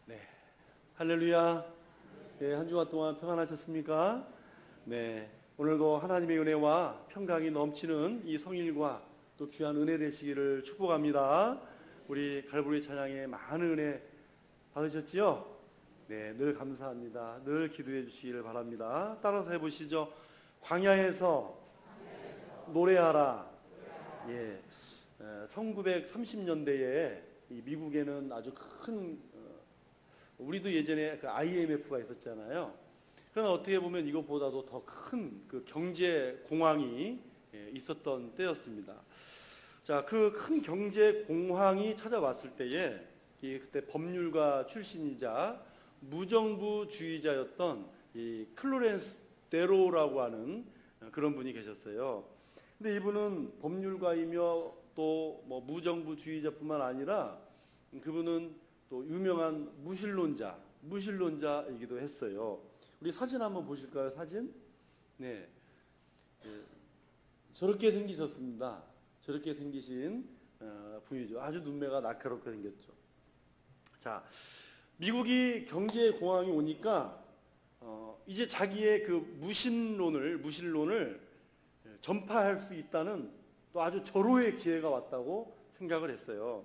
네, 할렐루야. 네, 한 주간 동안 평안하셨습니까? 네, 오늘도 하나님의 은혜와 평강이 넘치는 이 성일과 또 귀한 은혜 되시기를 축복합니다. 우리 갈보리 찬양에 많은 은혜 받으셨지요? 네, 늘 감사합니다. 늘 기도해 주시기를 바랍니다. 따라서 해보시죠. 광야에서 노래하라. 예, 1930년대에 이 미국에는 아주 큰 우리도 예전에 그 IMF가 있었잖아요. 그러나 어떻게 보면 이것보다도 더 큰 그 경제 공황이 있었던 때였습니다. 자, 그 큰 경제 공황이 찾아왔을 때에 그때 법률가 출신이자 무정부주의자였던 이 클로렌스 데로우라고 하는 그런 분이 계셨어요. 근데 이분은 법률가이며 또 뭐 무정부주의자뿐만 아니라 그분은 또 유명한 무신론자이기도 했어요. 우리 사진 한번 보실까요? 사진? 네, 저렇게 생기셨습니다. 저렇게 생기신 분이죠. 아주 눈매가 날카롭게 생겼죠. 자, 미국이 경제 공황이 오니까 이제 자기의 그 무신론을 전파할 수 있다는 또 아주 절호의 기회가 왔다고 생각을 했어요.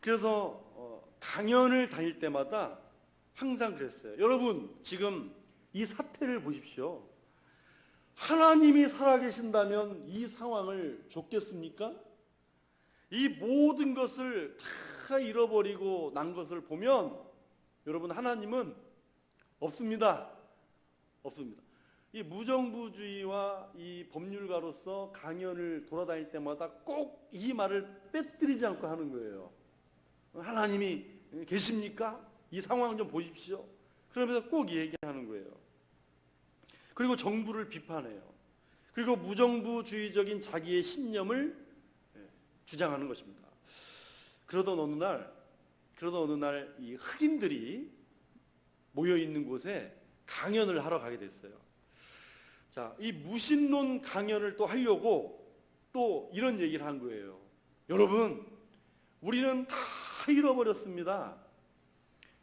그래서 강연을 다닐 때마다 항상 그랬어요. 여러분, 지금 이 사태를 보십시오. 하나님이 살아계신다면 이 상황을 줬겠습니까? 이 모든 것을 다 잃어버리고 난 것을 보면 여러분, 하나님은 없습니다. 없습니다. 이 무정부주의와 이 법률가로서 강연을 돌아다닐 때마다 꼭 이 말을 빼뜨리지 않고 하는 거예요. 하나님이 계십니까? 이 상황 좀 보십시오. 그러면서 꼭 얘기하는 거예요. 그리고 정부를 비판해요. 그리고 무정부주의적인 자기의 신념을 주장하는 것입니다. 그러던 어느 날 이 흑인들이 모여 있는 곳에 강연을 하러 가게 됐어요. 자, 이 무신론 강연을 또 하려고 또 이런 얘기를 한 거예요. 여러분, 우리는 다 잃어버렸습니다.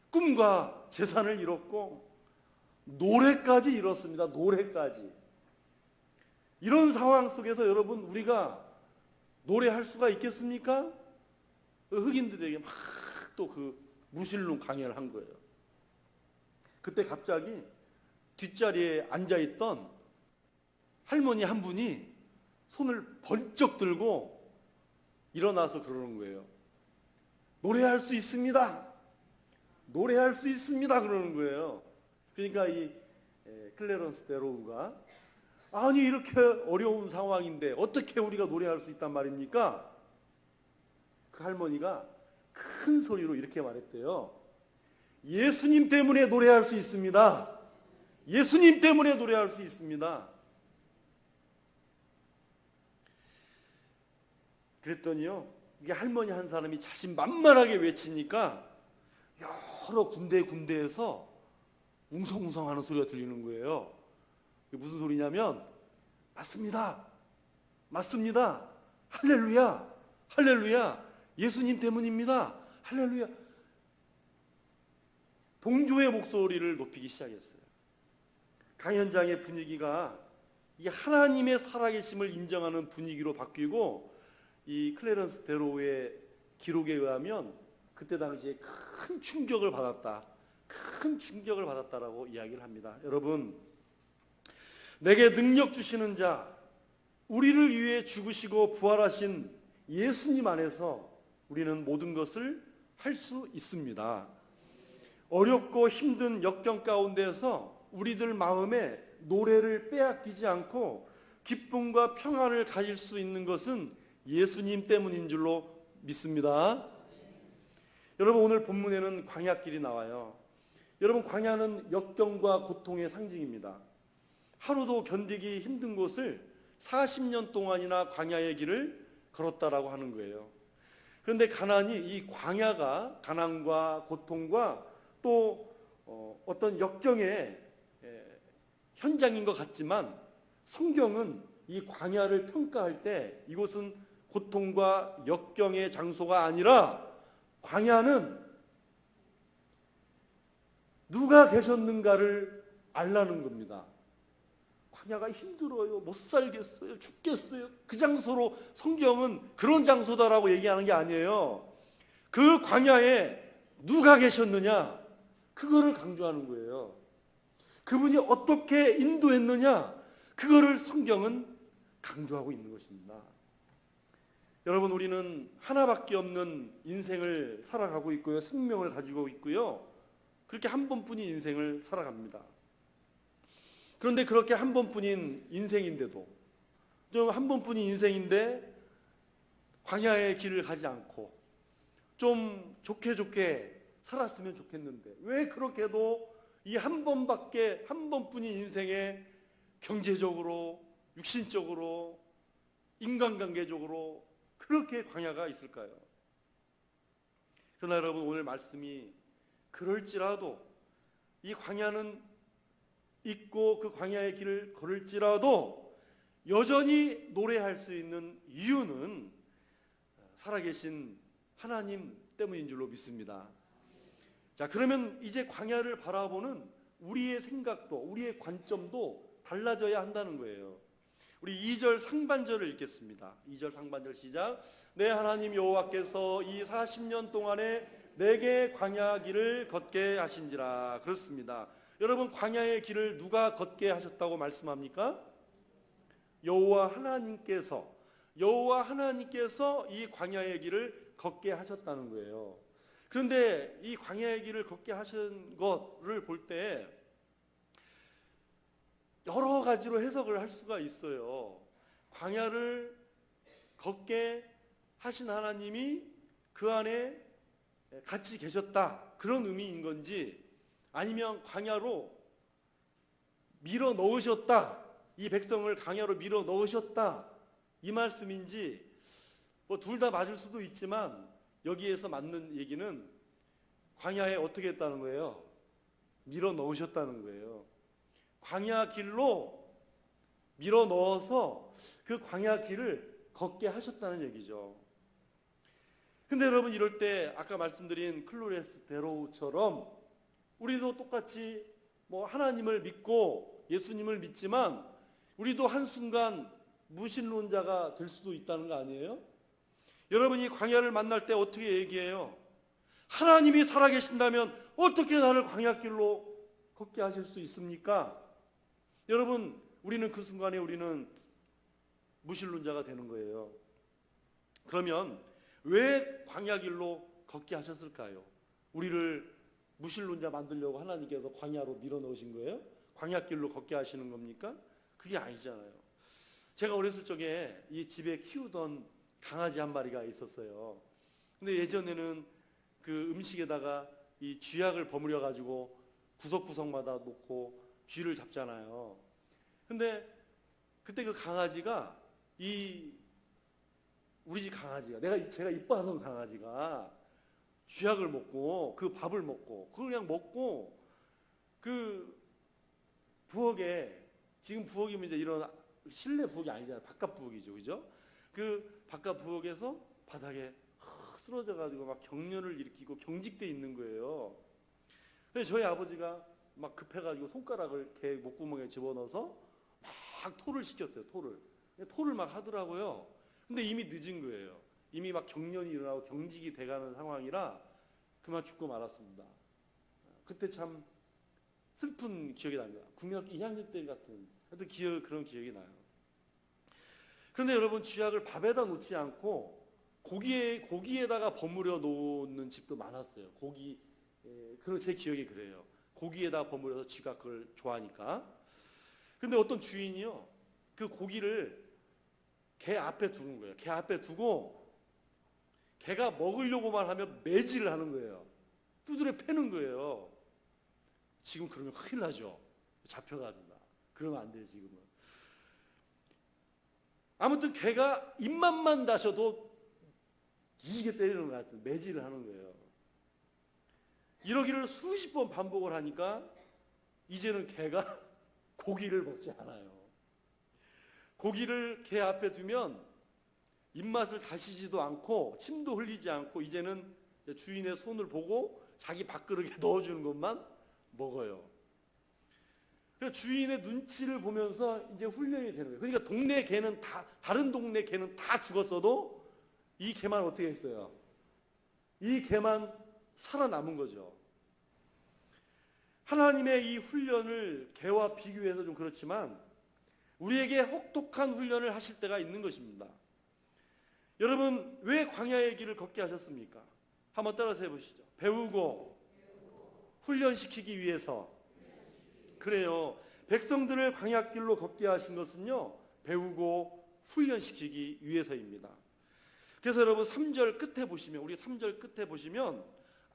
꿈과 재산을 잃었고 노래까지 잃었습니다. 노래까지. 이런 상황 속에서 여러분, 우리가 노래할 수가 있겠습니까? 흑인들에게 막 또 그 무신론 강연을 한 거예요. 그때 갑자기 뒷자리에 앉아있던 할머니 한 분이 손을 번쩍 들고 일어나서 그러는 거예요. 노래할 수 있습니다. 노래할 수 있습니다. 그러는 거예요. 그러니까 이 클레런스 데로우가 아니, 이렇게 어려운 상황인데 어떻게 우리가 노래할 수 있단 말입니까? 그 할머니가 큰 소리로 이렇게 말했대요. 예수님 때문에 노래할 수 있습니다. 예수님 때문에 노래할 수 있습니다. 그랬더니요, 이게 할머니 한 사람이 자신만만하게 외치니까 여러 군데에서 웅성웅성하는 소리가 들리는 거예요. 이게 무슨 소리냐면 맞습니다. 맞습니다. 할렐루야. 할렐루야. 예수님 때문입니다. 할렐루야. 동조의 목소리를 높이기 시작했어요. 강연장의 분위기가 이 하나님의 살아계심을 인정하는 분위기로 바뀌고 이 클레런스 데로우의 기록에 의하면 그때 당시에 큰 충격을 받았다라고 이야기를 합니다. 여러분, 내게 능력 주시는 자, 우리를 위해 죽으시고 부활하신 예수님 안에서 우리는 모든 것을 할 수 있습니다. 어렵고 힘든 역경 가운데에서 우리들 마음에 노래를 빼앗기지 않고 기쁨과 평안을 가질 수 있는 것은 예수님 때문인 줄로 믿습니다. 여러분, 오늘 본문에는 광야길이 나와요. 여러분, 광야는 역경과 고통의 상징입니다. 하루도 견디기 힘든 곳을 40년 동안이나 광야의 길을 걸었다라고 하는 거예요. 그런데 가난이 이 광야가 가난과 고통과 또 어떤 역경의 현장인 것 같지만 성경은 이 광야를 평가할 때 이곳은 고통과 역경의 장소가 아니라 광야는 누가 계셨는가를 알라는 겁니다. 광야가 힘들어요, 못 살겠어요, 죽겠어요, 그 장소로 성경은 그런 장소다라고 얘기하는 게 아니에요. 그 광야에 누가 계셨느냐, 그거를 강조하는 거예요. 그분이 어떻게 인도했느냐, 그거를 성경은 강조하고 있는 것입니다. 여러분, 우리는 하나밖에 없는 인생을 살아가고 있고요, 생명을 가지고 있고요, 그렇게 한 번뿐인 인생을 살아갑니다. 그런데 그렇게 한 번뿐인 인생인데도, 좀 한 번뿐인 인생인데 광야의 길을 가지 않고 좀 좋게 살았으면 좋겠는데, 왜 그렇게도 이 한 번뿐인 인생에 경제적으로, 육신적으로, 인간관계적으로 그렇게 광야가 있을까요? 그러나 여러분, 오늘 말씀이 그럴지라도, 이 광야는 있고 그 광야의 길을 걸을지라도 여전히 노래할 수 있는 이유는 살아계신 하나님 때문인 줄로 믿습니다. 자, 그러면 이제 광야를 바라보는 우리의 생각도, 우리의 관점도 달라져야 한다는 거예요. 우리 2절 상반절을 읽겠습니다. 2절 상반절 시작. 내 하나님 여호와께서 이 40년 동안에 내게 광야 길을 걷게 하신지라. 그렇습니다. 여러분, 광야의 길을 누가 걷게 하셨다고 말씀합니까? 여호와 하나님께서 이 광야의 길을 걷게 하셨다는 거예요. 그런데 이 광야의 길을 걷게 하신 것을 볼 때 여러 가지로 해석을 할 수가 있어요. 광야를 걷게 하신 하나님이 그 안에 같이 계셨다, 그런 의미인 건지, 아니면 광야로 밀어 넣으셨다, 이 백성을 광야로 밀어 넣으셨다, 이 말씀인지, 뭐 둘 다 맞을 수도 있지만 여기에서 맞는 얘기는 광야에 어떻게 했다는 거예요? 밀어 넣으셨다는 거예요. 광야 길로 밀어 넣어서 그 광야 길을 걷게 하셨다는 얘기죠. 근데 여러분, 이럴 때 아까 말씀드린 클로레스 데로우처럼 우리도 똑같이 뭐 하나님을 믿고 예수님을 믿지만 우리도 한순간 무신론자가 될 수도 있다는 거 아니에요? 여러분이 광야를 만날 때 어떻게 얘기해요? 하나님이 살아계신다면 어떻게 나를 광야길로 걷게 하실 수 있습니까? 여러분, 우리는 그 순간에 우리는 무신론자가 되는 거예요. 그러면 왜 광야길로 걷게 하셨을까요? 우리를 무신론자 만들려고 하나님께서 광야로 밀어넣으신 거예요? 광야길로 걷게 하시는 겁니까? 그게 아니잖아요. 제가 어렸을 적에 이 집에 키우던 강아지 한 마리가 있었어요. 근데 예전에는 그 음식에다가 이 쥐약을 버무려 가지고 구석구석마다 놓고 쥐를 잡잖아요. 근데 그때 그 강아지가, 우리 집 강아지가, 제가 이뻐하던 강아지가 쥐약을 먹고 그 밥을 먹고 그걸 그냥 먹고 그 부엌에, 지금 부엌이면 이제 이런 실내 부엌이 아니잖아요. 바깥 부엌이죠, 그죠? 그 바깥 부엌에서 바닥에 쓰러져 가지고 막 경련을 일으키고 경직돼 있는 거예요. 그래서 저희 아버지가 막 급해가지고 손가락을 걔 목구멍에 집어넣어서 막 토를 시켰어요. 토를 막 하더라고요. 근데 이미 늦은 거예요. 이미 막 경련이 일어나고 경직이 돼가는 상황이라 그만 죽고 말았습니다. 그때 참 슬픈 기억이 납니다. 국민학교 2학년 때 같은 하여튼 그런 기억이 나요. 그런데 여러분, 쥐약을 밥에다 놓지 않고 고기에다가 버무려 놓는 집도 많았어요. 그런 제 기억이 그래요. 고기에다 버무려서 쥐가 그걸 좋아하니까. 근데 어떤 주인이요, 그 고기를 개 앞에 두는 거예요. 개 앞에 두고 개가 먹으려고만 하면 매질을 하는 거예요. 두드려 패는 거예요. 지금 그러면 큰일 나죠. 잡혀갑니다. 그러면 안 돼요, 지금은. 아무튼 개가 입맛만 다셔도 뒤지게 때리는 것 같은, 매질을 하는 거예요. 이러기를 수십 번 반복을 하니까 이제는 개가 고기를 먹지 않아요. 고기를 개 앞에 두면 입맛을 다시지도 않고 침도 흘리지 않고 이제는 주인의 손을 보고 자기 밥그릇에 넣어주는 것만 먹어요. 그러니까 주인의 눈치를 보면서 이제 훈련이 되는 거예요. 그러니까 동네 개는 다른 동네 개는 다 죽었어도 이 개만 어떻게 했어요? 이 개만 살아남은 거죠. 하나님의 이 훈련을 개와 비교해서 좀 그렇지만 우리에게 혹독한 훈련을 하실 때가 있는 것입니다. 여러분, 왜 광야의 길을 걷게 하셨습니까? 한번 따라서 해보시죠. 배우고 훈련시키기 위해서. 그래요. 백성들을 광야길로 걷게 하신 것은요, 배우고 훈련시키기 위해서입니다. 그래서 여러분 3절 끝에 보시면, 우리 3절 끝에 보시면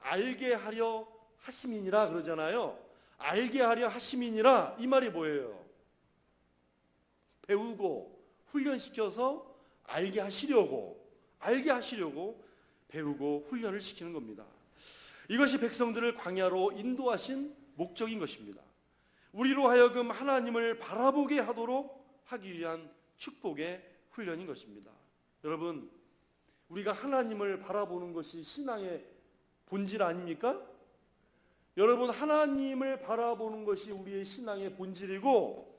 알게 하려 하심이니라 그러잖아요. 알게 하려 하심이니라, 이 말이 뭐예요? 배우고 훈련시켜서 알게 하시려고 배우고 훈련을 시키는 겁니다. 이것이 백성들을 광야로 인도하신 목적인 것입니다. 우리로 하여금 하나님을 바라보게 하도록 하기 위한 축복의 훈련인 것입니다. 여러분, 우리가 하나님을 바라보는 것이 신앙의 본질 아닙니까? 여러분, 하나님을 바라보는 것이 우리의 신앙의 본질이고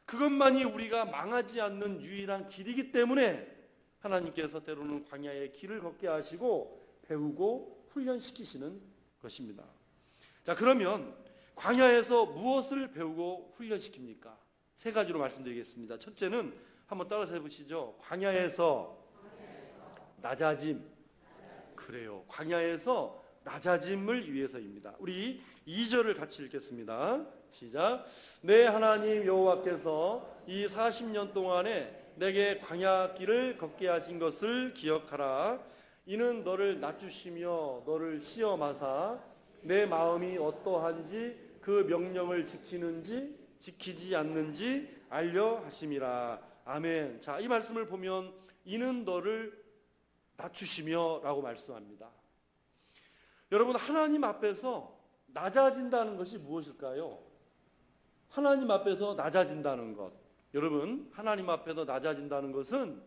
그것만이 우리가 망하지 않는 유일한 길이기 때문에 하나님께서 때로는 광야의 길을 걷게 하시고 배우고 훈련시키시는 것입니다. 자, 그러면 광야에서 무엇을 배우고 훈련시킵니까? 세 가지로 말씀드리겠습니다. 첫째는 한번 따라서 해보시죠. 광야에서 낮아짐. 그래요. 광야에서 낮아짐을 위해서입니다. 우리 2절을 같이 읽겠습니다. 시작. 내 하나님 여호와께서 이 40년 동안에 내게 광야 길을 걷게 하신 것을 기억하라. 이는 너를 낮추시며 너를 시험하사 내 마음이 어떠한지 그 명령을 지키는지 지키지 않는지 알려 하심이라. 아멘. 자, 이 말씀을 보면 이는 너를 낮추시며 라고 말씀합니다. 여러분, 하나님 앞에서 낮아진다는 것이 무엇일까요? 하나님 앞에서 낮아진다는 것. 여러분, 하나님 앞에서 낮아진다는 것은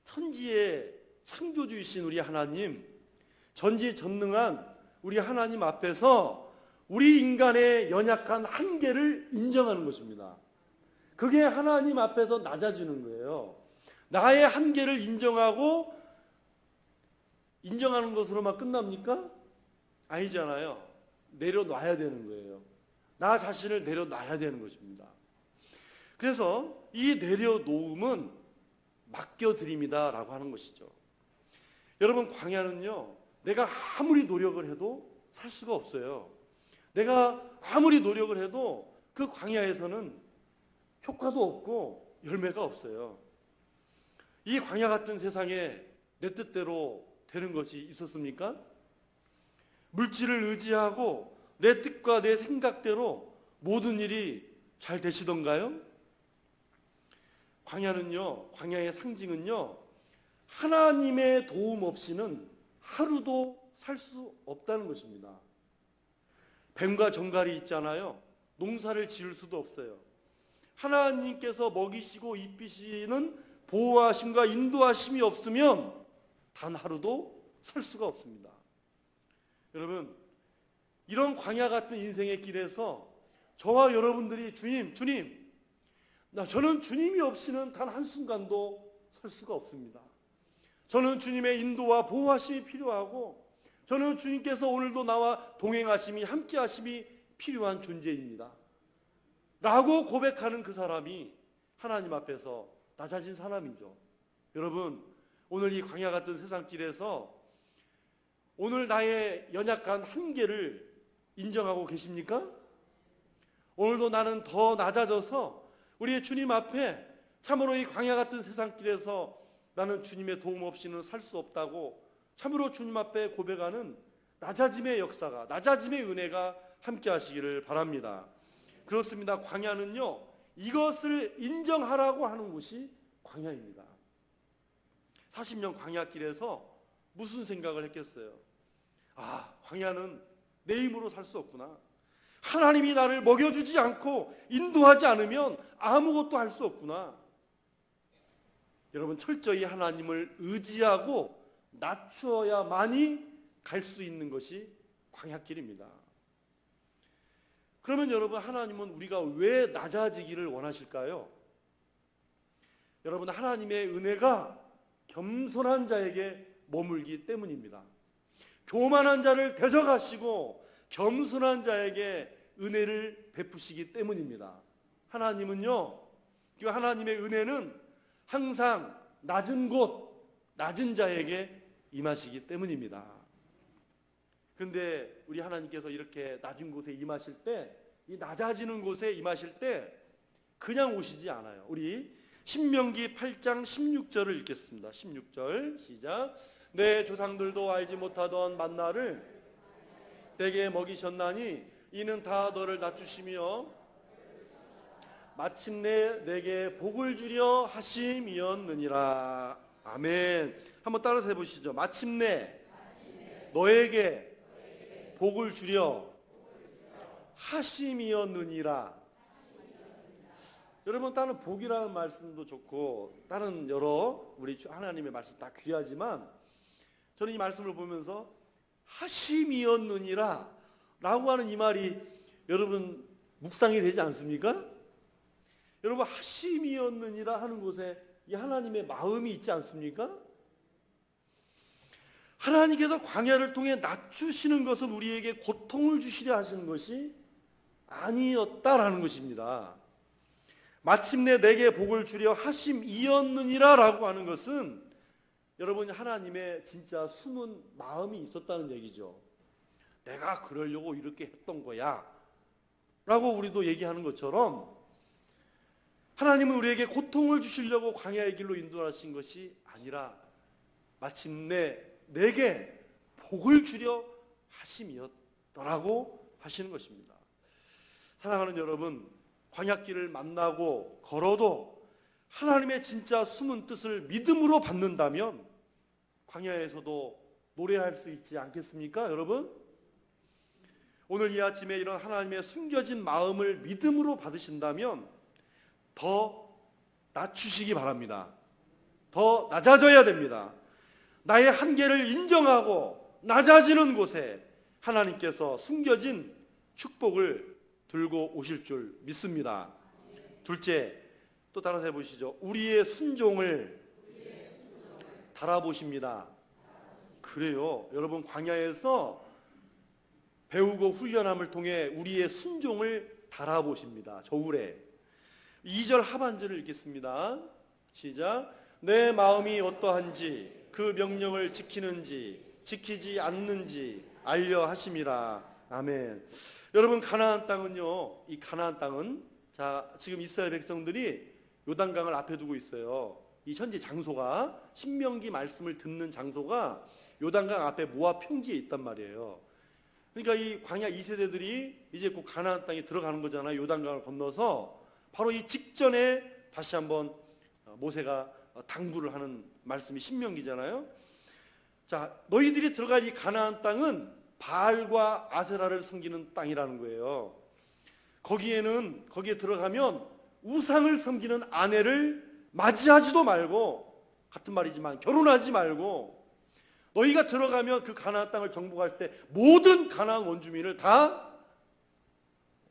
천지의 창조주이신 우리 하나님, 전지전능한 우리 하나님 앞에서 우리 인간의 연약한 한계를 인정하는 것입니다. 그게 하나님 앞에서 낮아지는 거예요. 나의 한계를 인정하는 것으로만 끝납니까? 아니잖아요. 내려놔야 되는 거예요. 나 자신을 내려놔야 되는 것입니다. 그래서 이 내려놓음은 맡겨드립니다 라고 하는 것이죠. 여러분, 광야는요, 내가 아무리 노력을 해도 살 수가 없어요. 내가 아무리 노력을 해도 그 광야에서는 효과도 없고 열매가 없어요. 이 광야 같은 세상에 내 뜻대로 되는 것이 있었습니까? 물질을 의지하고 내 뜻과 내 생각대로 모든 일이 잘 되시던가요? 광야는요, 광야의 상징은요, 하나님의 도움 없이는 하루도 살 수 없다는 것입니다. 뱀과 정갈이 있잖아요. 농사를 지을 수도 없어요. 하나님께서 먹이시고 입히시는 보호하심과 인도하심이 없으면 단 하루도 살 수가 없습니다. 여러분, 이런 광야 같은 인생의 길에서 저와 여러분들이 주님, 저는 주님이 없이는 단 한순간도 살 수가 없습니다. 저는 주님의 인도와 보호하심이 필요하고 저는 주님께서 오늘도 나와 동행하심이 함께하심이 필요한 존재입니다 라고 고백하는 그 사람이 하나님 앞에서 낮아진 사람이죠. 여러분, 오늘 이 광야 같은 세상길에서 오늘 나의 연약한 한계를 인정하고 계십니까? 오늘도 나는 더 낮아져서 우리의 주님 앞에 참으로 이 광야 같은 세상길에서 나는 주님의 도움 없이는 살 수 없다고 참으로 주님 앞에 고백하는 낮아짐의 역사가, 낮아짐의 은혜가 함께 하시기를 바랍니다. 그렇습니다. 광야는요, 이것을 인정하라고 하는 곳이 광야입니다. 40년 광야길에서 무슨 생각을 했겠어요? 아, 광야는 내 힘으로 살 수 없구나. 하나님이 나를 먹여주지 않고 인도하지 않으면 아무것도 할 수 없구나. 여러분, 철저히 하나님을 의지하고 낮추어야만이 갈 수 있는 것이 광야길입니다. 그러면 여러분, 하나님은 우리가 왜 낮아지기를 원하실까요? 여러분, 하나님의 은혜가 겸손한 자에게 머물기 때문입니다. 교만한 자를 대적하시고 겸손한 자에게 은혜를 베푸시기 때문입니다. 하나님은요, 그 하나님의 은혜는 항상 낮은 곳, 낮은 자에게 임하시기 때문입니다. 그런데 우리 하나님께서 이렇게 낮은 곳에 임하실 때, 이 낮아지는 곳에 임하실 때 그냥 오시지 않아요. 우리 신명기 8장 16절을 읽겠습니다. 16절 시작. 내 조상들도 알지 못하던 만나를 내게 먹이셨나니 이는 다 너를 낮추시며 마침내 내게 복을 주려 하심이었느니라. 아멘. 한번 따라서 해보시죠. 마침내 너에게 복을 주려 하심이었느니라. 여러분, 다른 복이라는 말씀도 좋고 다른 여러 우리 하나님의 말씀 다 귀하지만, 저는 이 말씀을 보면서 하심이었느니라 라고 하는 이 말이 여러분 묵상이 되지 않습니까? 여러분, 하심이었느니라 하는 곳에 이 하나님의 마음이 있지 않습니까? 하나님께서 광야를 통해 낮추시는 것은 우리에게 고통을 주시려 하시는 것이 아니었다라는 것입니다. 마침내 내게 복을 주려 하심이었느니라 라고 하는 것은 여러분, 하나님의 진짜 숨은 마음이 있었다는 얘기죠. 내가 그러려고 이렇게 했던 거야 라고 우리도 얘기하는 것처럼, 하나님은 우리에게 고통을 주시려고 광야의 길로 인도하신 것이 아니라 마침내 내게 복을 주려 하심이었더라고 하시는 것입니다. 사랑하는 여러분, 광야길을 만나고 걸어도 하나님의 진짜 숨은 뜻을 믿음으로 받는다면 광야에서도 노래할 수 있지 않겠습니까, 여러분? 오늘 이 아침에 이런 하나님의 숨겨진 마음을 믿음으로 받으신다면 더 낮추시기 바랍니다. 더 낮아져야 됩니다. 나의 한계를 인정하고 낮아지는 곳에 하나님께서 숨겨진 축복을 들고 오실 줄 믿습니다. 둘째, 또 따라서 해보시죠. 우리의 순종을 달아보십니다. 그래요. 여러분, 광야에서 배우고 훈련함을 통해 우리의 순종을 달아보십니다. 저울에 2절 하반절을 읽겠습니다. 시작. 내 마음이 어떠한지 그 명령을 지키는지 지키지 않는지 알려 하심이라. 아멘. 여러분, 가나안 땅은요, 이 가나안 땅은 지금 이스라엘 백성들이 요단강을 앞에 두고 있어요. 이 현재 장소가, 신명기 말씀을 듣는 장소가 요단강 앞에 모압 평지에 있단 말이에요. 그러니까 이 광야 2세대들이 이제 곧 가나안 땅에 들어가는 거잖아요. 요단강을 건너서 바로 이 직전에 다시 한번 모세가 당부를 하는 말씀이 신명기잖아요. 자, 너희들이 들어갈 이 가나안 땅은 바알과 아세라를 섬기는 땅이라는 거예요. 거기에 들어가면 우상을 섬기는 아내를 맞이하지도 말고, 같은 말이지만 결혼하지 말고, 너희가 들어가면 그 가나안 땅을 정복할 때 모든 가나안 원주민을 다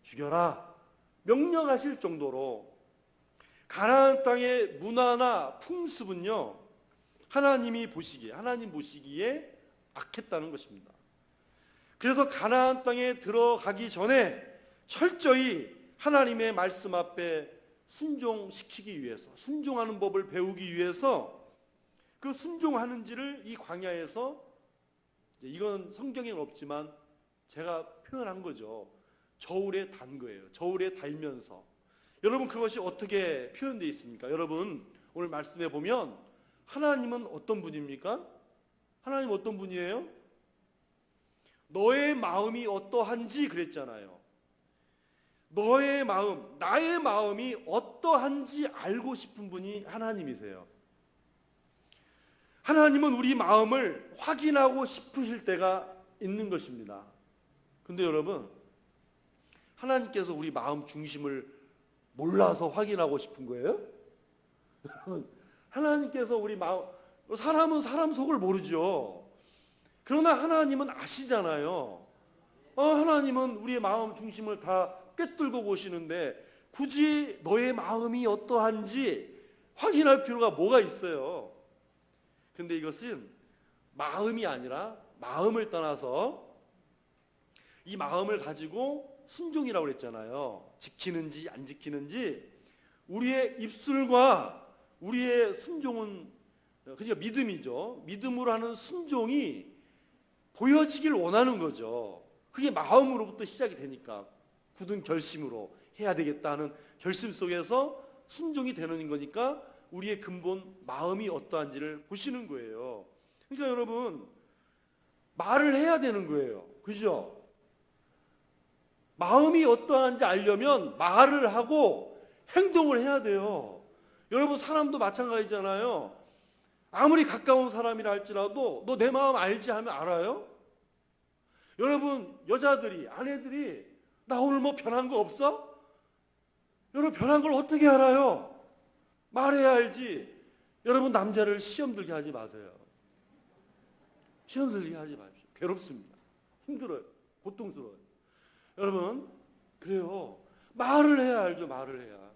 죽여라 명령하실 정도로 가나안 땅의 문화나 풍습은요, 하나님 보시기에 악했다는 것입니다. 그래서 가나안 땅에 들어가기 전에 철저히 하나님의 말씀 앞에 순종시키기 위해서, 순종하는 법을 배우기 위해서 그 순종하는지를 이 광야에서, 이건 성경에는 없지만 제가 표현한 거죠. 저울에 단 거예요. 저울에 달면서. 여러분, 그것이 어떻게 표현되어 있습니까? 여러분, 오늘 말씀해 보면 하나님은 어떤 분입니까? 하나님 어떤 분이에요? 너의 마음이 어떠한지 그랬잖아요. 너의 마음, 나의 마음이 어떠한지 알고 싶은 분이 하나님이세요. 하나님은 우리 마음을 확인하고 싶으실 때가 있는 것입니다. 근데 여러분, 하나님께서 우리 마음 중심을 몰라서 확인하고 싶은 거예요? 하나님께서 우리 마음, 사람은 사람 속을 모르죠. 그러나 하나님은 아시잖아요. 하나님은 우리의 마음 중심을 다 꿰뚫고 보시는데 굳이 너의 마음이 어떠한지 확인할 필요가 뭐가 있어요. 그런데 이것은 마음이 아니라 마음을 떠나서 이 마음을 가지고 순종이라고 그랬잖아요. 지키는지 안 지키는지 우리의 입술과 우리의 순종은 그러니까 믿음이죠. 믿음으로 하는 순종이 보여지길 원하는 거죠. 그게 마음으로부터 시작이 되니까 굳은 결심으로 해야 되겠다는 결심 속에서 순종이 되는 거니까 우리의 근본 마음이 어떠한지를 보시는 거예요. 그러니까 여러분 말을 해야 되는 거예요. 그죠? 마음이 어떠한지 알려면 말을 하고 행동을 해야 돼요. 여러분 사람도 마찬가지잖아요. 아무리 가까운 사람이라 할지라도 너 내 마음 알지 하면 알아요? 여러분 여자들이 아내들이 나 오늘 뭐 변한 거 없어? 여러분 변한 걸 어떻게 알아요? 말해야 알지. 여러분 남자를 시험 들게 하지 마세요. 시험 들게 하지 마십시오. 괴롭습니다. 힘들어요. 고통스러워요. 여러분 그래요. 말을 해야 알죠. 말을 해야.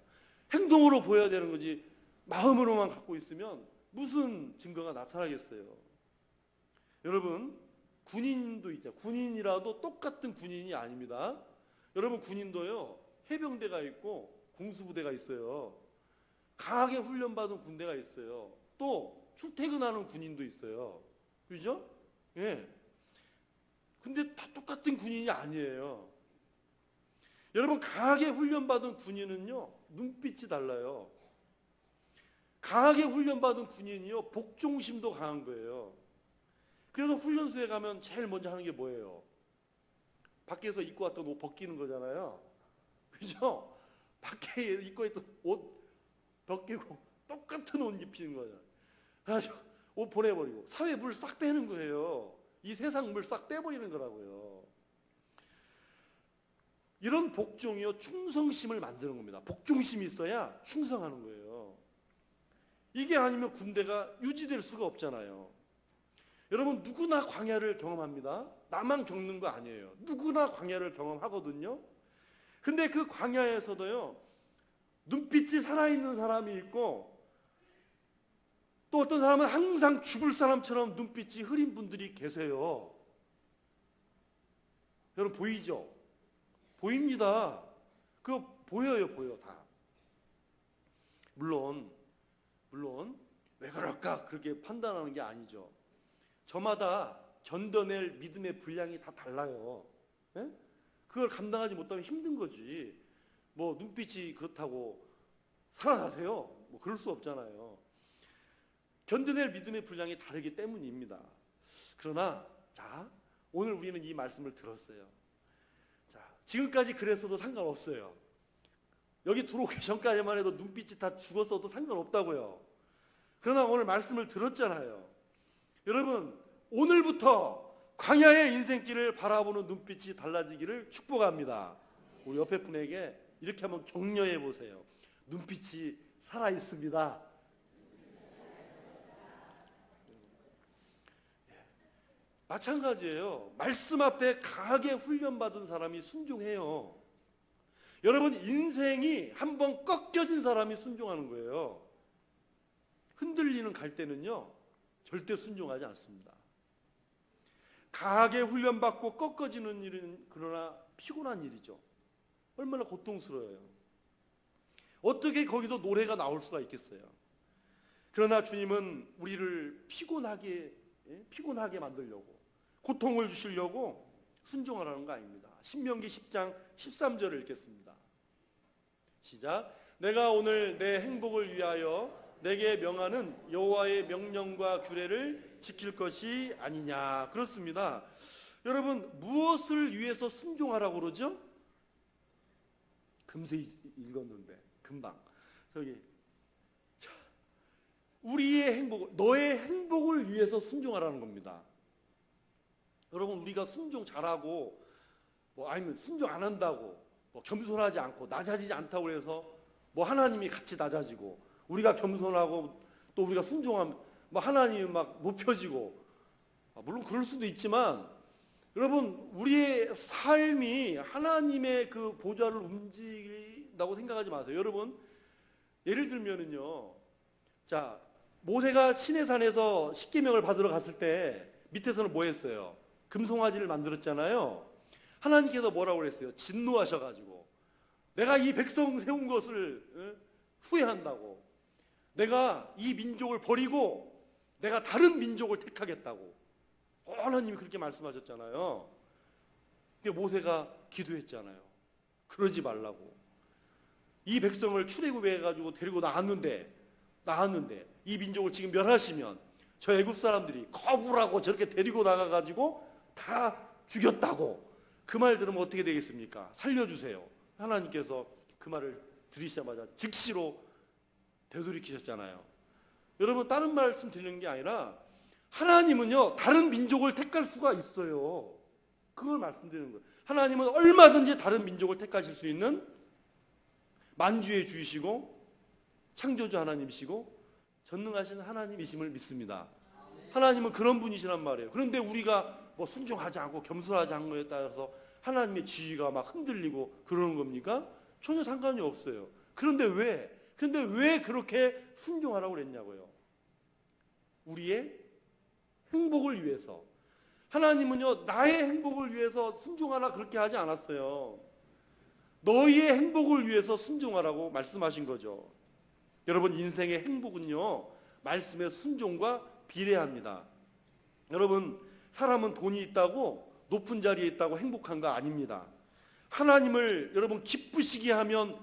행동으로 보여야 되는 거지 마음으로만 갖고 있으면 무슨 증거가 나타나겠어요. 여러분 군인도 있죠. 군인이라도 똑같은 군인이 아닙니다. 여러분 군인도요 해병대가 있고 공수부대가 있어요. 강하게 훈련받은 군대가 있어요. 또 출퇴근하는 군인도 있어요. 그죠? 예. 근데 다 똑같은 군인이 아니에요. 여러분 강하게 훈련받은 군인은요 눈빛이 달라요. 강하게 훈련받은 군인이요 복종심도 강한 거예요. 그래서 훈련소에 가면 제일 먼저 하는 게 뭐예요? 밖에서 입고 왔던 옷 벗기는 거잖아요. 그죠? 밖에 입고 있던 옷 벗기고 똑같은 옷 입히는 거잖아요. 그래서 옷 보내버리고 사회 물 싹 빼는 거예요. 이 세상 물 싹 빼버리는 거라고요. 이런 복종이요 충성심을 만드는 겁니다. 복종심이 있어야 충성하는 거예요. 이게 아니면 군대가 유지될 수가 없잖아요. 여러분 누구나 광야를 경험합니다. 나만 겪는 거 아니에요. 누구나 광야를 경험하거든요. 근데 그 광야에서도요 눈빛이 살아있는 사람이 있고 또 어떤 사람은 항상 죽을 사람처럼 눈빛이 흐린 분들이 계세요. 여러분 보이죠? 보입니다. 그거 보여요. 보여 다. 물론 왜 그럴까 그렇게 판단하는 게 아니죠. 저마다 견뎌낼 믿음의 분량이 다 달라요. 예? 그걸 감당하지 못하면 힘든 거지. 뭐 눈빛이 그렇다고 살아나세요? 뭐 그럴 수 없잖아요. 견뎌낼 믿음의 분량이 다르기 때문입니다. 그러나 자 오늘 우리는 이 말씀을 들었어요. 자 지금까지 그랬어도 상관없어요. 여기 들어오기 전까지만 해도 눈빛이 다 죽었어도 상관없다고요. 그러나 오늘 말씀을 들었잖아요. 여러분 오늘부터 광야의 인생길을 바라보는 눈빛이 달라지기를 축복합니다. 우리 옆에 분에게 이렇게 한번 격려해 보세요. 눈빛이 살아있습니다. 마찬가지예요. 말씀 앞에 강하게 훈련받은 사람이 순종해요. 여러분 인생이 한번 꺾여진 사람이 순종하는 거예요. 흔들리는 갈대는요 절대 순종하지 않습니다. 강하게 훈련받고 꺾어지는 일은 그러나 피곤한 일이죠. 얼마나 고통스러워요. 어떻게 거기서 노래가 나올 수가 있겠어요. 그러나 주님은 우리를 피곤하게 만들려고 고통을 주시려고 순종하라는 거 아닙니다. 신명기 10장 13절을 읽겠습니다. 시작. 내가 오늘 내 행복을 위하여 내게 명하는 여호와의 명령과 규례를 지킬 것이 아니냐. 그렇습니다. 여러분 무엇을 위해서 순종하라고 그러죠? 금세 읽었는데 금방 저기 우리의 행복을 너의 행복을 위해서 순종하라는 겁니다. 여러분 우리가 순종 잘하고 뭐 아니면 순종 안 한다고 뭐 겸손하지 않고 낮아지지 않다고 해서 뭐 하나님이 같이 낮아지고 우리가 겸손하고 또 우리가 순종하면 뭐 하나님이 막 높여지고 물론 그럴 수도 있지만 여러분, 우리의 삶이 하나님의 그 보좌를 움직인다고 생각하지 마세요. 여러분, 예를 들면은요, 자, 모세가 시내산에서 십계명을 받으러 갔을 때 밑에서는 뭐 했어요? 금송아지를 만들었잖아요. 하나님께서 뭐라고 그랬어요? 진노하셔가지고 내가 이 백성 세운 것을 후회한다고, 내가 이 민족을 버리고 내가 다른 민족을 택하겠다고 하나님이 그렇게 말씀하셨잖아요. 모세가 기도했잖아요. 그러지 말라고. 이 백성을 출애굽해가지고 데리고 나왔는데 이 민족을 지금 멸하시면 저 애굽 사람들이 거부라고 저렇게 데리고 나가가지고 다 죽였다고. 그 말 들으면 어떻게 되겠습니까? 살려주세요. 하나님께서 그 말을 들으시자마자 즉시로 되돌이키셨잖아요. 여러분, 다른 말씀 드리는 게 아니라 하나님은요, 다른 민족을 택할 수가 있어요. 그걸 말씀드리는 거예요. 하나님은 얼마든지 다른 민족을 택하실 수 있는 만주의 주이시고 창조주 하나님이시고 전능하신 하나님이심을 믿습니다. 하나님은 그런 분이시란 말이에요. 그런데 우리가 뭐 순종하지 않고 겸손하지 않은 거에 따라서 하나님의 지위가 막 흔들리고 그러는 겁니까? 전혀 상관이 없어요. 그런데 왜 그렇게 순종하라고 그랬냐고요? 우리의 행복을 위해서. 하나님은요, 나의 행복을 위해서 순종하라 그렇게 하지 않았어요. 너희의 행복을 위해서 순종하라고 말씀하신 거죠. 여러분, 인생의 행복은요, 말씀의 순종과 비례합니다. 여러분, 사람은 돈이 있다고 높은 자리에 있다고 행복한 거 아닙니다. 하나님을 여러분 기쁘시게 하면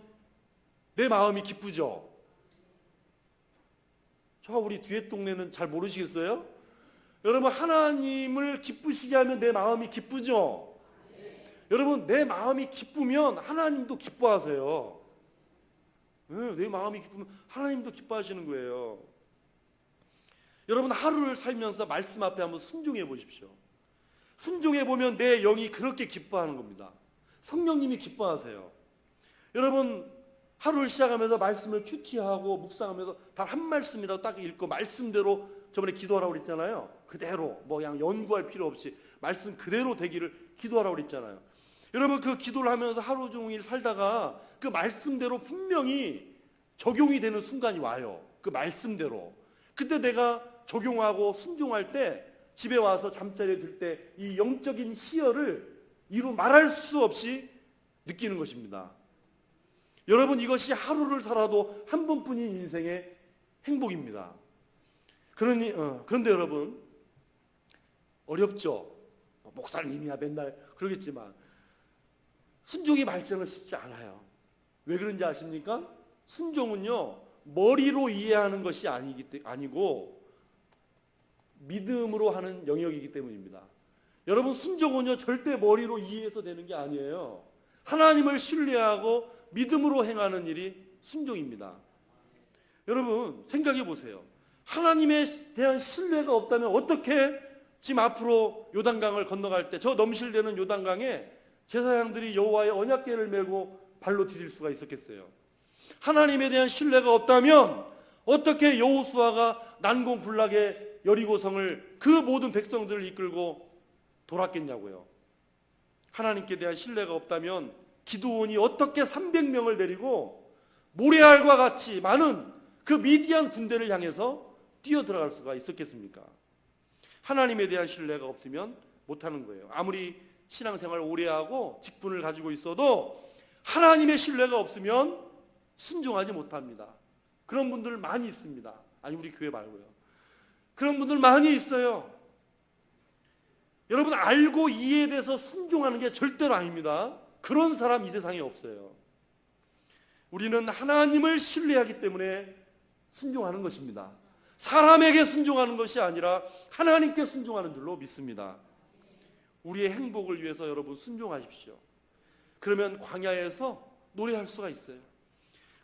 내 마음이 기쁘죠. 저 우리 뒤에 동네는 잘 모르시겠어요? 여러분, 하나님을 기쁘시게 하면 내 마음이 기쁘죠. 여러분, 내 마음이 기쁘면 하나님도 기뻐하세요. 내 마음이 기쁘면 하나님도 기뻐하시는 거예요. 여러분, 하루를 살면서 말씀 앞에 한번 순종해 보십시오. 순종해 보면 내 영이 그렇게 기뻐하는 겁니다. 성령님이 기뻐하세요. 여러분, 하루를 시작하면서 말씀을 큐티하고 묵상하면서 단 한 말씀이라도 딱 읽고 말씀대로 저번에 기도하라고 그랬잖아요. 그대로 뭐 그냥 연구할 필요 없이 말씀 그대로 되기를 기도하라고 그랬잖아요. 여러분, 그 기도를 하면서 하루 종일 살다가 그 말씀대로 분명히 적용이 되는 순간이 와요. 그 말씀대로. 그때 내가 적용하고 순종할 때 집에 와서 잠자리에 들 때 이 영적인 희열을 이루 말할 수 없이 느끼는 것입니다. 여러분, 이것이 하루를 살아도 한 번뿐인 인생의 행복입니다. 그런데 여러분, 어렵죠. 목사님이야 맨날 그러겠지만 순종의 발전은 쉽지 않아요. 왜 그런지 아십니까? 순종은요, 머리로 이해하는 것이 아니고 믿음으로 하는 영역이기 때문입니다. 여러분, 순종은요, 절대 머리로 이해해서 되는 게 아니에요. 하나님을 신뢰하고 믿음으로 행하는 일이 순종입니다. 여러분, 생각해 보세요. 하나님에 대한 신뢰가 없다면 어떻게 지금 앞으로 요단강을 건너갈 때 저 넘실대는 요단강에 제사장들이 여호와의 언약궤를 메고 발로 디딜 수가 있었겠어요? 하나님에 대한 신뢰가 없다면 어떻게 여호수아가 난공불락의 여리고성을 그 모든 백성들을 이끌고 돌았겠냐고요. 하나님께 대한 신뢰가 없다면 기드온이 어떻게 300명을 데리고 모래알과 같이 많은 그 미디안 군대를 향해서 뛰어들어갈 수가 있었겠습니까? 하나님에 대한 신뢰가 없으면 못하는 거예요. 아무리 신앙생활을 오래 하고 직분을 가지고 있어도 하나님의 신뢰가 없으면 순종하지 못합니다. 그런 분들 많이 있습니다. 아니, 우리 교회 말고요. 그런 분들 많이 있어요. 여러분, 알고 이해돼서 순종하는 게 절대로 아닙니다. 그런 사람 이 세상에 없어요. 우리는 하나님을 신뢰하기 때문에 순종하는 것입니다. 사람에게 순종하는 것이 아니라 하나님께 순종하는 줄로 믿습니다. 우리의 행복을 위해서 여러분 순종하십시오. 그러면 광야에서 노래할 수가 있어요.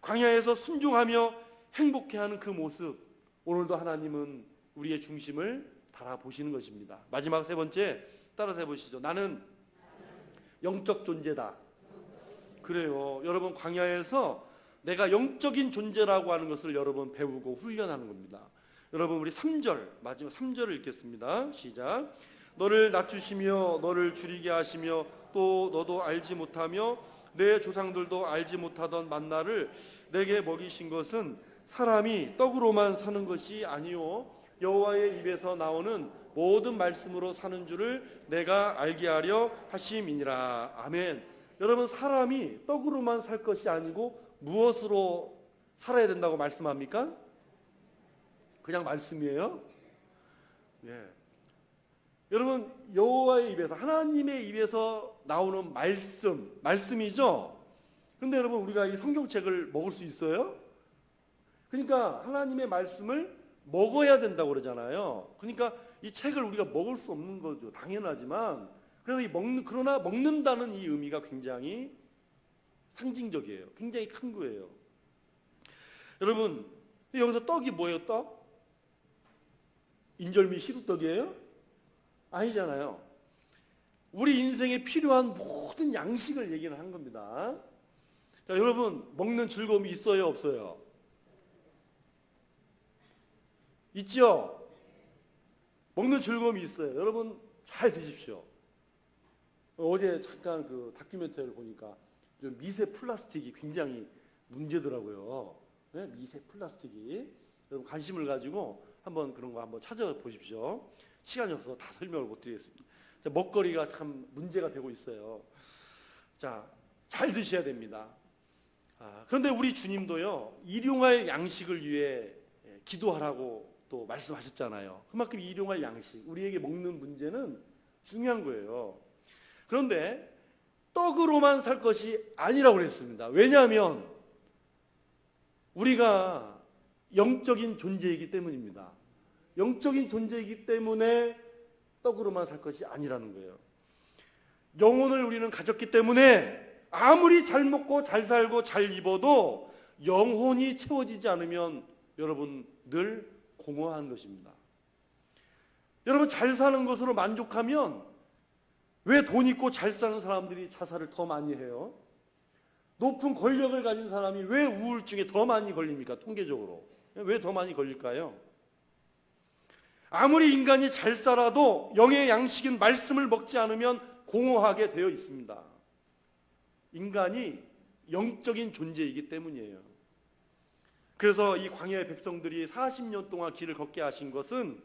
광야에서 순종하며 행복해하는 그 모습, 오늘도 하나님은 우리의 중심을 바라보시는 것입니다. 마지막 세 번째, 따라서 해보시죠. 나는 영적 존재다. 그래요. 여러분, 광야에서 내가 영적인 존재라고 하는 것을 여러분 배우고 훈련하는 겁니다. 여러분, 우리 3절, 마지막 3절을 읽겠습니다. 시작. 너를 낮추시며 너를 줄이게 하시며 또 너도 알지 못하며 내 조상들도 알지 못하던 만나를 내게 먹이신 것은 사람이 떡으로만 사는 것이 아니요 여호와의 입에서 나오는 모든 말씀으로 사는 줄을 내가 알게 하려 하심이니라. 아멘. 여러분, 사람이 떡으로만 살 것이 아니고 무엇으로 살아야 된다고 말씀합니까? 그냥 말씀이에요? 예. 여러분, 여호와의 입에서, 하나님의 입에서 나오는 말씀이죠. 근데 여러분, 우리가 이 성경책을 먹을 수 있어요? 그러니까 하나님의 말씀을 먹어야 된다고 그러잖아요. 그러니까 이 책을 우리가 먹을 수 없는 거죠. 당연하지만 그래서 그러나 먹는다는 이 의미가 굉장히 상징적이에요. 굉장히 큰 거예요. 여러분, 여기서 떡이 뭐예요? 떡? 인절미 시루떡이에요? 아니잖아요. 우리 인생에 필요한 모든 양식을 얘기를 한 겁니다. 자, 여러분, 먹는 즐거움이 있어요, 없어요? 있죠? 먹는 즐거움이 있어요. 여러분, 잘 드십시오. 어제 잠깐 그 다큐멘터리를 보니까 미세 플라스틱이 굉장히 문제더라고요. 네? 미세 플라스틱이. 여러분, 관심을 가지고 한번 그런 거 한번 찾아보십시오. 시간이 없어서 다 설명을 못 드리겠습니다. 자, 먹거리가 참 문제가 되고 있어요. 자, 잘 드셔야 됩니다. 그런데 우리 주님도요, 일용할 양식을 위해 기도하라고 또 말씀하셨잖아요. 그만큼 일용할 양식, 우리에게 먹는 문제는 중요한 거예요. 그런데 떡으로만 살 것이 아니라고 그랬습니다. 왜냐하면 우리가 영적인 존재이기 때문입니다. 영적인 존재이기 때문에 떡으로만 살 것이 아니라는 거예요. 영혼을 우리는 가졌기 때문에 아무리 잘 먹고 잘 살고 잘 입어도 영혼이 채워지지 않으면 여러분 늘 공허한 것입니다. 여러분, 잘 사는 것으로 만족하면 왜 돈 있고 잘 사는 사람들이 자살을 더 많이 해요? 높은 권력을 가진 사람이 왜 우울증에 더 많이 걸립니까? 통계적으로. 왜 더 많이 걸릴까요? 아무리 인간이 잘 살아도 영의 양식인 말씀을 먹지 않으면 공허하게 되어 있습니다. 인간이 영적인 존재이기 때문이에요. 그래서 이 광야의 백성들이 40년 동안 길을 걷게 하신 것은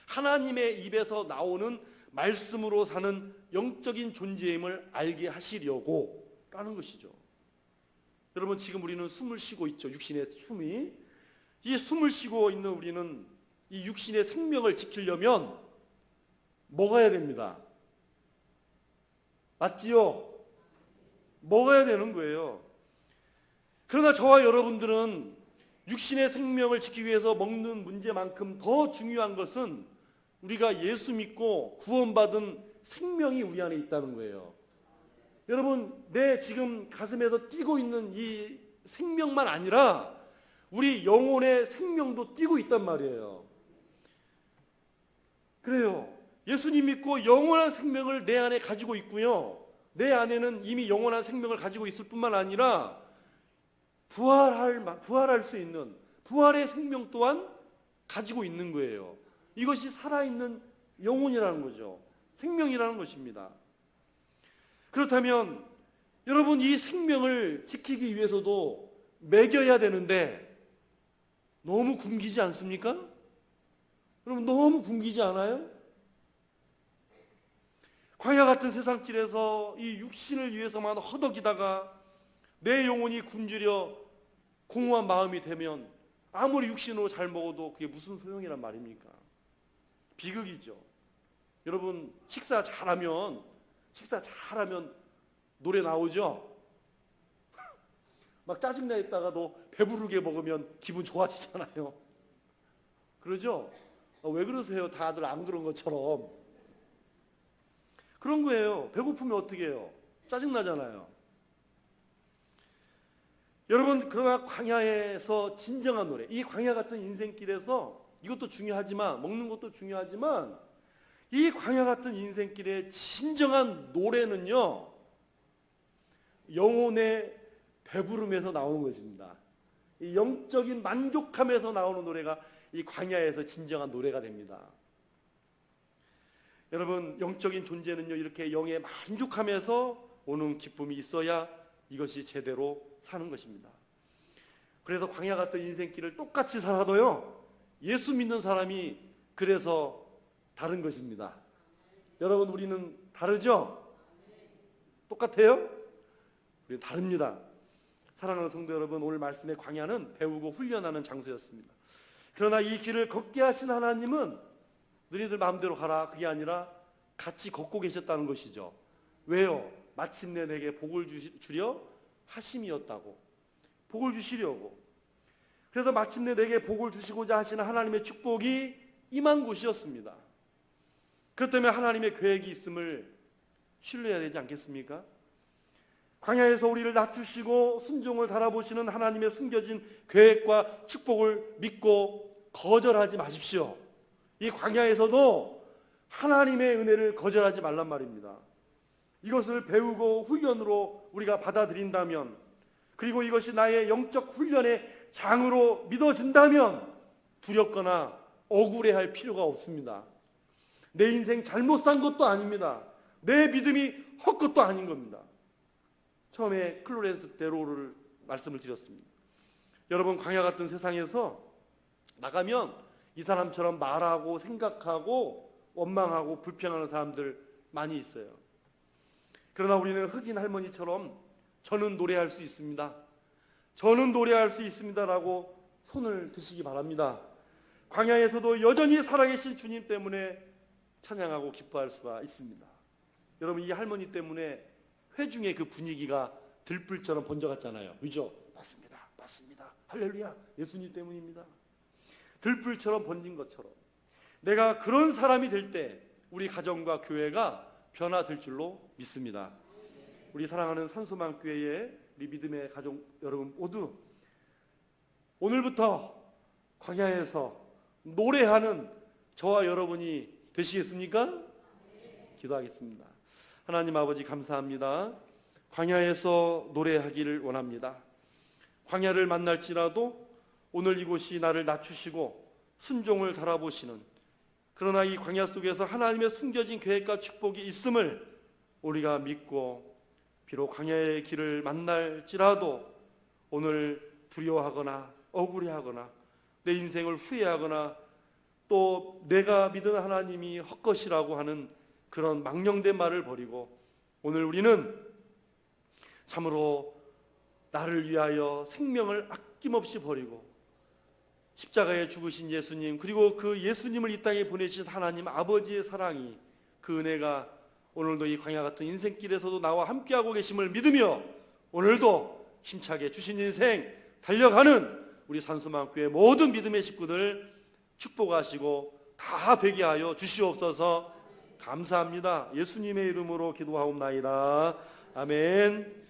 하나님의 입에서 나오는 말씀으로 사는 영적인 존재임을 알게 하시려고 라는 것이죠. 여러분, 지금 우리는 숨을 쉬고 있죠. 육신의 숨이. 이 숨을 쉬고 있는 우리는 이 육신의 생명을 지키려면 먹어야 됩니다. 맞지요? 먹어야 되는 거예요. 그러나 저와 여러분들은 육신의 생명을 지키기 위해서 먹는 문제만큼 더 중요한 것은 우리가 예수 믿고 구원받은 생명이 우리 안에 있다는 거예요. 여러분, 내 지금 가슴에서 뛰고 있는 이 생명만 아니라 우리 영혼의 생명도 뛰고 있단 말이에요. 그래요. 예수님 믿고 영원한 생명을 내 안에 가지고 있고요. 내 안에는 이미 영원한 생명을 가지고 있을 뿐만 아니라 부활할 수 있는 부활의 생명 또한 가지고 있는 거예요. 이것이 살아있는 영혼이라는 거죠. 생명이라는 것입니다. 그렇다면 여러분, 이 생명을 지키기 위해서도 먹여야 되는데 너무 굶기지 않습니까? 여러분, 너무 굶기지 않아요? 광야 같은 세상길에서 이 육신을 위해서만 허덕이다가 내 영혼이 굶주려 공허한 마음이 되면 아무리 육신으로 잘 먹어도 그게 무슨 소용이란 말입니까? 비극이죠. 여러분, 식사 잘하면 노래 나오죠? 막 짜증나 있다가도 배부르게 먹으면 기분 좋아지잖아요. 그러죠? 왜 그러세요? 다들 안 그런 것처럼. 그런 거예요. 배고프면 어떻게 해요? 짜증나잖아요. 여러분, 그러나 광야에서 진정한 노래, 이 광야 같은 인생길에서 이것도 중요하지만, 먹는 것도 중요하지만, 이 광야 같은 인생길의 진정한 노래는요, 영혼의 배부름에서 나오는 것입니다. 이 영적인 만족함에서 나오는 노래가 이 광야에서 진정한 노래가 됩니다. 여러분, 영적인 존재는요, 이렇게 영에 만족하면서 오는 기쁨이 있어야 이것이 제대로 사는 것입니다. 그래서 광야 같은 인생길을 똑같이 살아도요, 예수 믿는 사람이 그래서 다른 것입니다. 여러분, 우리는 다르죠? 똑같아요? 우리는 다릅니다. 사랑하는 성도 여러분, 오늘 말씀의 광야는 배우고 훈련하는 장소였습니다. 그러나 이 길을 걷게 하신 하나님은 너희들 마음대로 가라, 그게 아니라 같이 걷고 계셨다는 것이죠. 왜요? 마침내 내게 복을 주려 하심이었다고. 복을 주시려고. 그래서 마침내 내게 복을 주시고자 하시는 하나님의 축복이 임한 곳이었습니다. 그것 때문에 하나님의 계획이 있음을 신뢰해야 되지 않겠습니까? 광야에서 우리를 낮추시고 순종을 달아보시는 하나님의 숨겨진 계획과 축복을 믿고 거절하지 마십시오. 이 광야에서도 하나님의 은혜를 거절하지 말란 말입니다. 이것을 배우고 훈련으로 우리가 받아들인다면, 그리고 이것이 나의 영적 훈련의 장으로 믿어진다면 두렵거나 억울해할 필요가 없습니다. 내 인생 잘못 산 것도 아닙니다. 내 믿음이 헛것도 아닌 겁니다. 처음에 클로렌스 데로를 말씀을 드렸습니다. 여러분, 광야 같은 세상에서 나가면 이 사람처럼 말하고 생각하고 원망하고 불평하는 사람들 많이 있어요. 그러나 우리는 흑인 할머니처럼 저는 노래할 수 있습니다, 저는 노래할 수 있습니다라고 손을 드시기 바랍니다. 광야에서도 여전히 살아계신 주님 때문에 찬양하고 기뻐할 수가 있습니다. 여러분, 이 할머니 때문에 회중의 그 분위기가 들불처럼 번져갔잖아요. 그죠? 맞습니다, 맞습니다, 할렐루야, 예수님 때문입니다. 들불처럼 번진 것처럼 내가 그런 사람이 될 때 우리 가정과 교회가 변화될 줄로 믿습니다. 우리 사랑하는 산소망교회의 우리 믿음의 가족 여러분 모두 오늘부터 광야에서 노래하는 저와 여러분이 되시겠습니까? 기도하겠습니다. 하나님 아버지, 감사합니다. 광야에서 노래하기를 원합니다. 광야를 만날지라도 오늘 이곳이 나를 낮추시고 순종을 달아보시는, 그러나 이 광야 속에서 하나님의 숨겨진 계획과 축복이 있음을 우리가 믿고, 비록 광야의 길을 만날지라도 오늘 두려워하거나 억울해하거나 내 인생을 후회하거나 또 내가 믿은 하나님이 헛것이라고 하는 그런 망령된 말을 버리고, 오늘 우리는 참으로 나를 위하여 생명을 아낌없이 버리고 십자가에 죽으신 예수님, 그리고 그 예수님을 이 땅에 보내신 하나님 아버지의 사랑이, 그 은혜가 오늘도 이 광야 같은 인생길에서도 나와 함께하고 계심을 믿으며 오늘도 힘차게 주신 인생 달려가는 우리 산소망교회 모든 믿음의 식구들 축복하시고 다 되게 하여 주시옵소서. 감사합니다. 예수님의 이름으로 기도하옵나이다. 아멘.